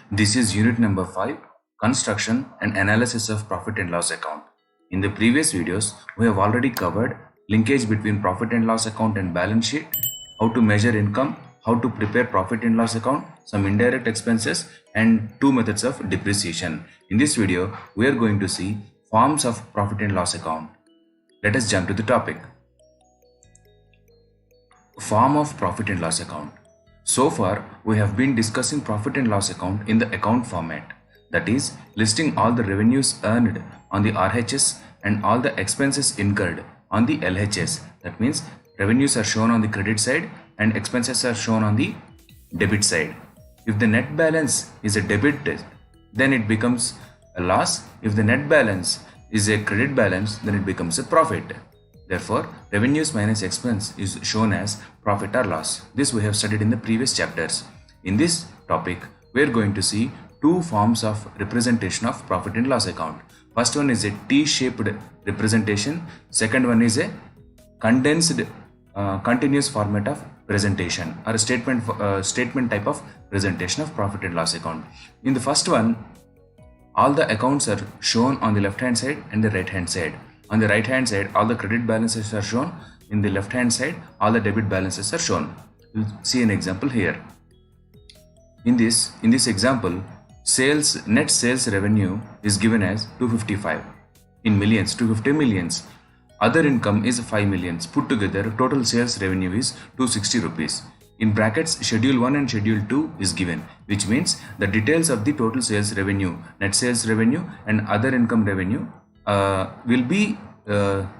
This is unit number 5, construction and analysis of profit and loss account. In the previous videos, we have already covered linkage between profit and loss account and balance sheet, how to measure income, how to prepare profit and loss account, some indirect expenses, and 2 methods of depreciation. In this video, we are going to see forms of profit and loss account. Let us jump to the topic. Form of profit and loss account. So far, we have been discussing profit and loss account in the account format. That is, listing all the revenues earned on the RHS and all the expenses incurred on the LHS. That means revenues are shown on the credit side and expenses are shown on the debit side. If the net balance is a debit, then it becomes a loss. If the net balance is a credit balance, then it becomes a profit. Therefore, revenues minus expense is shown as profit or loss. This we have studied in the previous chapters. In this topic, we are going to see two forms of representation of profit and loss account. First one is a T-shaped representation. Second one is a condensed continuous format of presentation or a statement type of presentation of profit and loss account. In the first one, all the accounts are shown on the left hand side and the right hand side. On the right hand side, all the credit balances are shown. In the left hand side, all the debit balances are shown. We'll see an example here. In this example, net sales revenue is given as 255 in millions, 250 millions. Other income is 5 millions. Put together, total sales revenue is 260 rupees. In brackets, schedule 1 and schedule 2 is given, which means the details of the total sales revenue, net sales revenue and other income revenue will be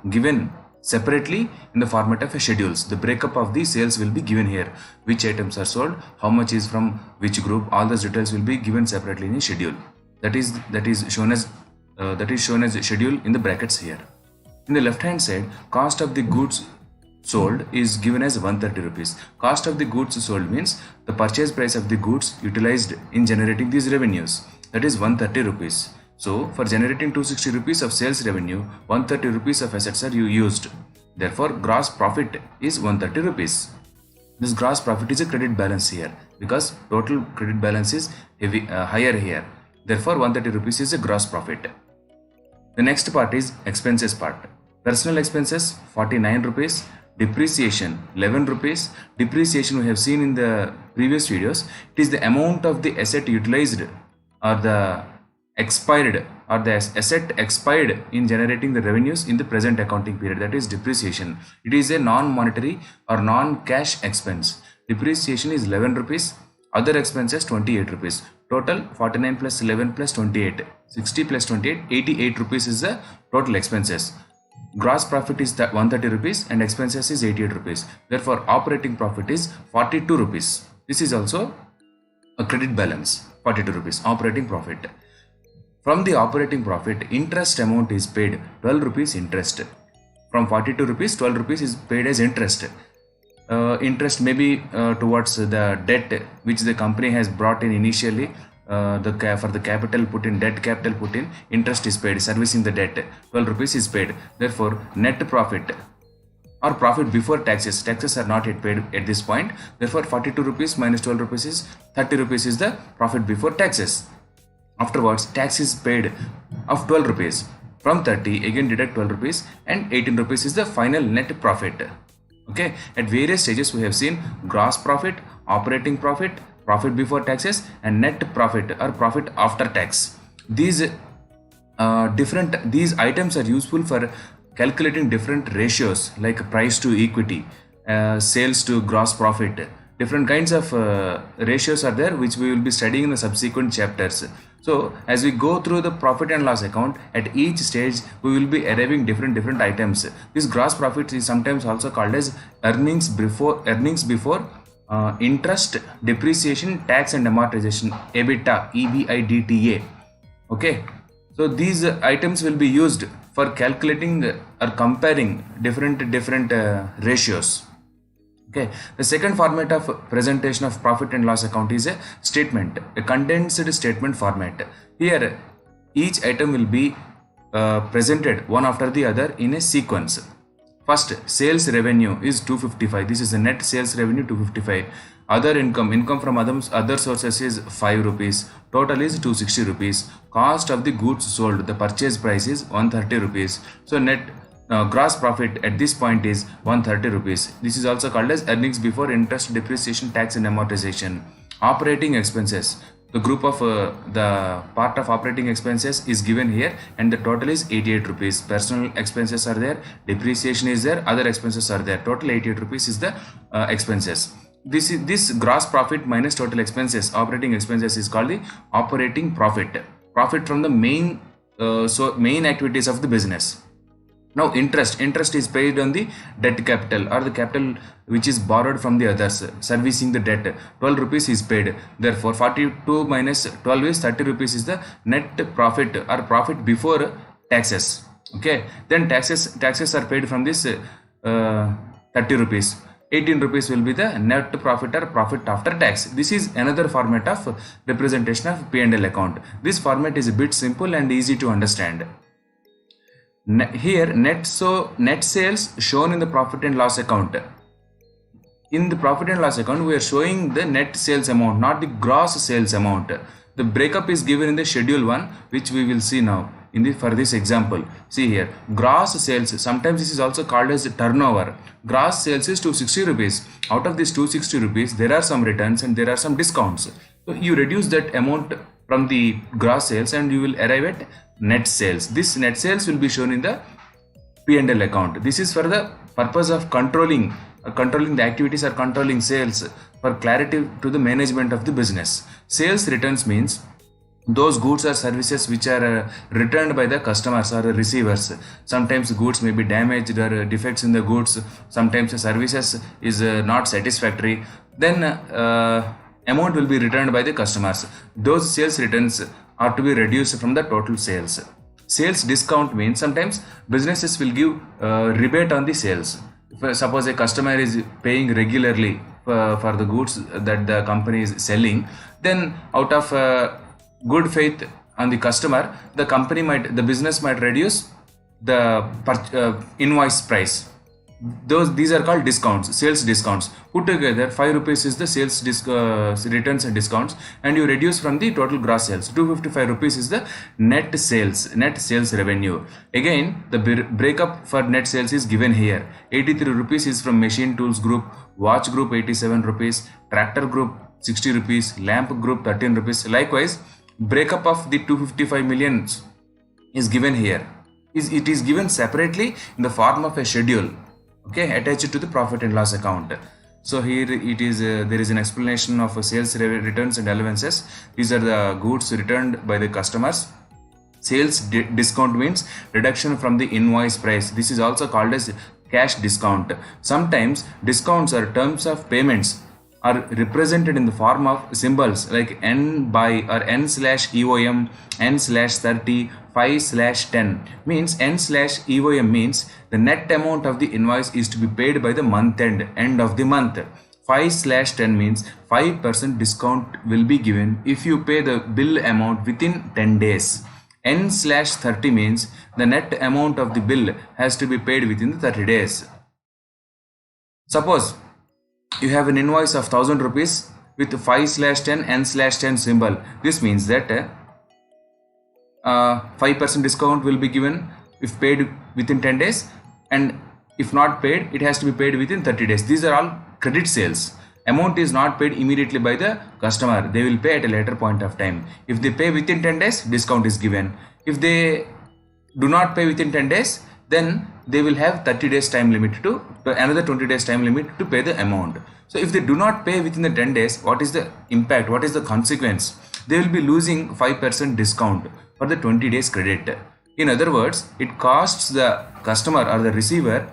given separately in the format of schedules. The breakup of the sales will be given here. Which items are sold, how much is from which group, all those details will be given separately in a schedule. That is shown as schedule in the brackets here. In the left hand side, cost of the goods sold is given as 130 rupees. Cost of the goods sold means the purchase price of the goods utilized in generating these revenues. That is 130 rupees. So, for generating 260 rupees of sales revenue, 130 rupees of assets are used. Therefore, gross profit is 130 rupees. This gross profit is a credit balance here because total credit balance is higher here. Therefore, 130 rupees is a gross profit. The next part is expenses part. Personal expenses 49 rupees. Depreciation 11 rupees. Depreciation we have seen in the previous videos. It is the amount of the asset utilized or the expired or the asset expired in generating the revenues in the present accounting period. That is depreciation. It is a non-monetary or non-cash expense. Depreciation is 11 rupees. Other expenses 28 rupees. Total 49 plus 11 plus 28. 60 plus 28, 88 rupees is the total expenses. Gross profit is 130 rupees and expenses is 88 rupees. Therefore, operating profit is 42 rupees. This is also a credit balance, 42 rupees, operating profit. From the operating profit, interest amount is paid 12 rupees interest. From 42 rupees, 12 rupees is paid as interest. Interest may be towards the debt which the company has brought in initially. For the capital put in, debt capital put in, interest is paid, servicing the debt, 12 rupees is paid. Therefore, net profit or profit before taxes are not yet paid at this point. Therefore, 42 rupees minus 12 rupees is 30 rupees is the profit before taxes. Afterwards, tax is paid of 12 rupees. From 30, again deduct 12 rupees and 18 rupees is the final net profit. Okay, at various stages we have seen gross profit, operating profit, profit before taxes and net profit or profit after tax. These items are useful for calculating different ratios like price to equity, sales to gross profit. Different kinds of ratios are there which we will be studying in the subsequent chapters. So as we go through the profit and loss account, at each stage we will be arriving different items. This gross profit is sometimes also called as earnings before interest, depreciation, tax and amortization, EBITDA, EBITDA. Okay, so these items will be used for calculating or comparing different ratios. Okay, the second format of presentation of profit and loss account is a statement, a condensed statement format. Here, each item will be presented one after the other in a sequence. First, sales revenue is 255. This is the net sales revenue 255. Other income from other sources is 5 rupees. Total is 260 rupees. Cost of the goods sold, the purchase price is 130 rupees. So net gross profit at this point is 130 rupees. This is also called as earnings before interest, depreciation, tax and amortization. Operating expenses, the group of the part of operating expenses is given here, and the total is 88 rupees. Personal expenses are there, depreciation is there, other expenses are there. Total 88 rupees is the expenses. This gross profit minus total expenses, operating expenses, is called the operating profit. Profit from the main activities of the business. Now interest is paid on the debt capital, or the capital which is borrowed from the others, servicing the debt. 12 rupees is paid. Therefore 42 minus 12 is 30 rupees is the net profit, or profit before taxes. Okay, then taxes are paid from this 30 rupees. 18 rupees will be the net profit or profit after tax. This is another format of representation of P&L account. This format is a bit simple and easy to understand. Here net sales shown in the profit and loss account. In the profit and loss account, we are showing the net sales amount, not the gross sales amount. The breakup is given in the schedule 1, which we will see now for this example. See here, gross sales, sometimes this is also called as turnover. Gross sales is 260 rupees. Out of this 260 rupees, there are some returns and there are some discounts. So you reduce that amount from the gross sales and you will arrive at net sales. This net sales will be shown in the P&L account. This is for the purpose of controlling the activities or controlling sales, for clarity to the management of the business. Sales returns means those goods or services which are returned by the customers or receivers. Sometimes goods may be damaged or defects in the goods. Sometimes the services is not satisfactory. Then amount will be returned by the customers. Those sales returns are to be reduced from the total sales. Sales discount means sometimes businesses will give rebate on the sales. If suppose a customer is paying regularly for the goods that the company is selling, then out of good faith on the customer, the business might reduce the invoice price. These are called discounts, sales discounts. Put together 5 rupees is the sales returns and discounts, and you reduce from the total gross sales. 255 rupees is the net sales revenue. Again, the breakup for net sales is given here. 83 rupees is from machine tools group, watch group 87 rupees, tractor group 60 rupees, lamp group 13 rupees. Likewise, breakup of the 255 millions is given here. It is given separately in the form of a schedule, okay, attached to the profit and loss account. So here it is there is an explanation of sales returns and allowances. These are the goods returned by the customers. Sales discount means reduction from the invoice price. This is also called as cash discount. Sometimes discounts or terms of payments are represented in the form of symbols like N by or N/EOM, N/30, 5/10. Means N/EOM means the net amount of the invoice is to be paid by the month end of the month. 5/10 means 5% discount will be given if you pay the bill amount within 10 days. N/30 means the net amount of the bill has to be paid within the 30 days. Suppose you have an invoice of 1000 rupees with 5/10 N/10 symbol. This means that 5% discount will be given if paid within 10 days, and if not paid, it has to be paid within 30 days. These are all credit sales. Amount is not paid immediately by the customer. They will pay at a later point of time. If they pay within 10 days, discount is given. If they do not pay within 10 days, then they will have 30 days time limit to another 20 days time limit to pay the amount. So if they do not pay within the 10 days, what is the impact? What is the consequence? They will be losing 5% discount for the 20 days credit. In other words, it costs the customer or the receiver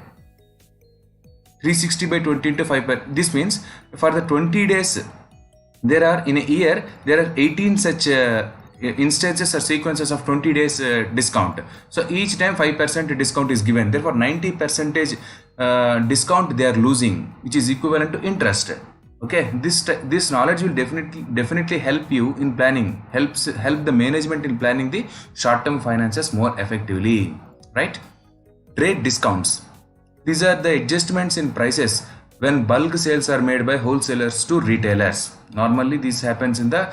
360 by 20 into 5. This means for the 20 days, in a year, there are 18 such instances or sequences of 20 days discount. So each time 5% discount is given. Therefore 90% discount they are losing, which is equivalent to interest. Okay, this knowledge will definitely help you in planning, help the management in planning the short-term finances more effectively, right? Trade discounts. These are the adjustments in prices when bulk sales are made by wholesalers to retailers. Normally this happens in the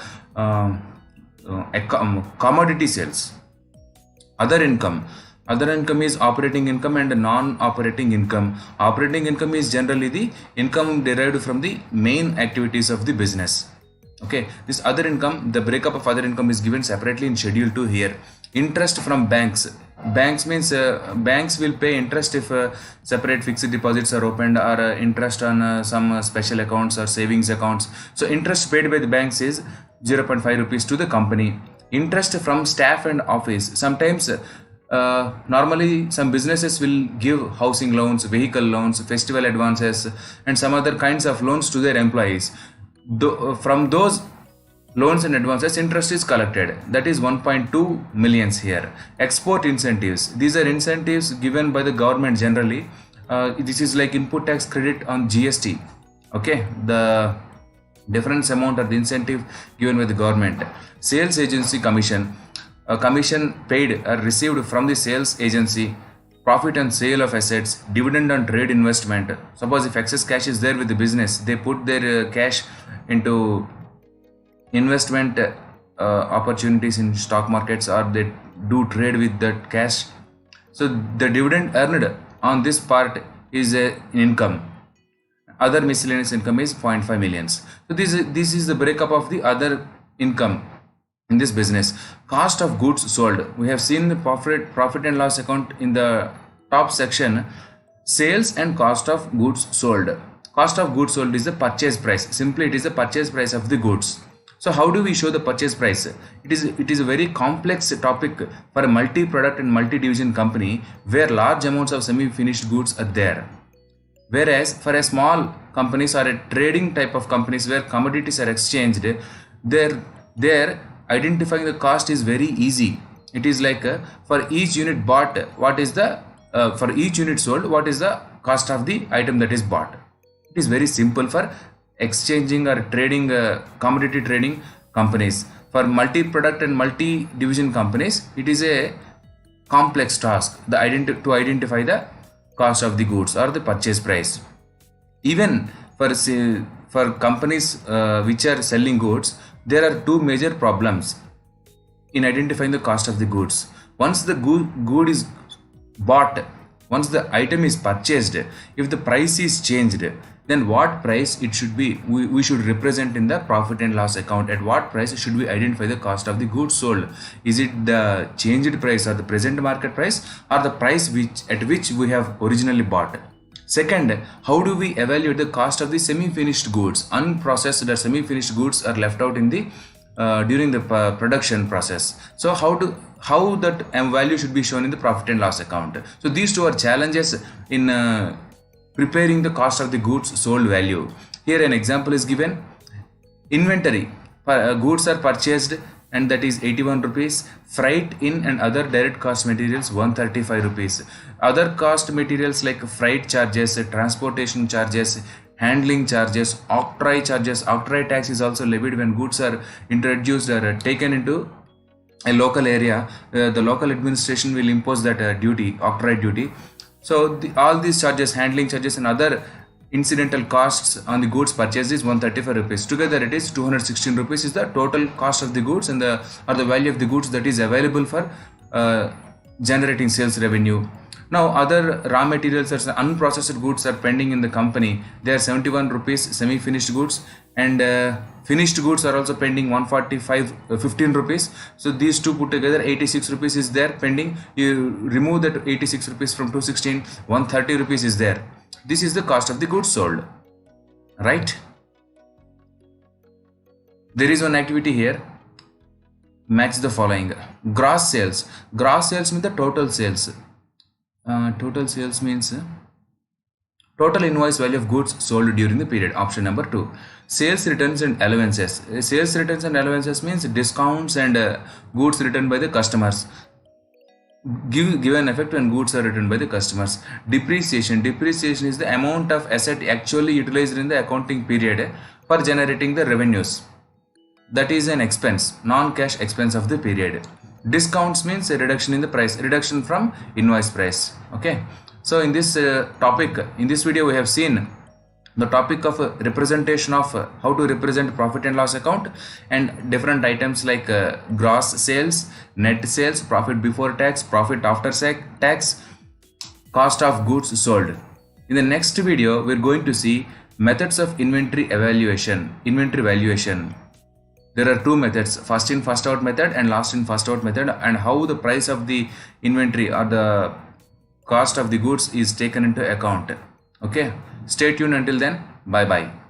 commodity sales. Other income. Other income is operating income and non-operating income. Operating income is generally the income derived from the main activities of the business. Okay, this other income, the breakup of other income is given separately in schedule 2 here. Interest from banks. Banks means banks will pay interest if separate fixed deposits are opened, or interest on some special accounts or savings accounts. So interest paid by the banks is 0.5 rupees to the company. Interest from staff and office. Sometimes normally some businesses will give housing loans, vehicle loans, festival advances, and some other kinds of loans to their employees. From those loans and advances, interest is collected. That is 1.2 millions here. Export incentives. These are incentives given by the government generally. This is like input tax credit on GST. Okay, the difference amount of the incentive given by the government. Sales agency commission. A commission paid or received from the sales agency. Profit on sale of assets, dividend on trade investment. Suppose if excess cash is there with the business, they put their cash into investment opportunities in stock markets, or they do trade with that cash. So the dividend earned on this part is an income. Other miscellaneous income is 0.5 millions. So this is the breakup of the other income in this business. Cost of goods sold. We have seen the profit and loss account in the top section. Sales and cost of goods sold. Cost of goods sold is the purchase price. Simply it is the purchase price of the goods. So how do we show the purchase price? It is a very complex topic for a multi-product and multi-division company where large amounts of semi-finished goods are there. Whereas for a small companies or a trading type of companies where commodities are exchanged, there identifying the cost is very easy. It is like for each unit bought, what is the for each unit sold, what is the cost of the item that is bought. It is very simple for exchanging or trading commodity trading companies. For multi-product and multi-division companies, it is a complex task to identify the cost of the goods or the purchase price. Even for companies which are selling goods, there are two major problems in identifying the cost of the goods. Once the good is bought, once the item is purchased, if the price is changed, then what price it should be, we should represent in the profit and loss account. At what price should we identify the cost of the goods sold? Is it the changed price or the present market price, or the price at which we have originally bought? Second, how do we evaluate the cost of the semi-finished goods? Unprocessed or semi-finished goods are left out in the during the production process. So how that value should be shown in the profit and loss account? So these two are challenges in preparing the cost of the goods sold value. Here an example is given. Inventory. Goods are purchased and that is 81 rupees. Freight in and other direct cost materials 135 rupees. Other cost materials like freight charges, transportation charges, handling charges, octroi charges. Octroi tax is also levied when goods are introduced or taken into a local area. The local administration will impose that duty, octroi duty. So all these charges, handling charges and other incidental costs on the goods purchased is 135 rupees. Together it is 216 rupees is the total cost of the goods and the value of the goods that is available for generating sales revenue. Now other raw materials or unprocessed goods are pending in the company. They are 71 rupees semi-finished goods, and finished goods are also pending 15 rupees. So these two put together 86 rupees is there pending. You remove that 86 rupees from 216, 130 rupees is there. This is the cost of the goods sold, right? There is one activity here. Match the following. Gross sales. Gross sales means the total sales. Total sales means total invoice value of goods sold during the period. Option number 2. Sales returns and allowances. Sales returns and allowances means discounts and goods returned by the customers. Give an effect when goods are returned by the customers. Depreciation. Depreciation is the amount of asset actually utilized in the accounting period for generating the revenues. That is an expense, non-cash expense of the period. Discounts means a reduction in the price, reduction from invoice price. Okay. So in this topic, in this video we have seen the topic of representation of how to represent profit and loss account, and different items like gross sales, net sales, profit before tax, profit after tax, cost of goods sold. In the next video, we're going to see methods of inventory valuation. There are two methods, first in first out method and last in first out method, and how the price of the inventory or the cost of the goods is taken into account. Okay, stay tuned until then. Bye bye.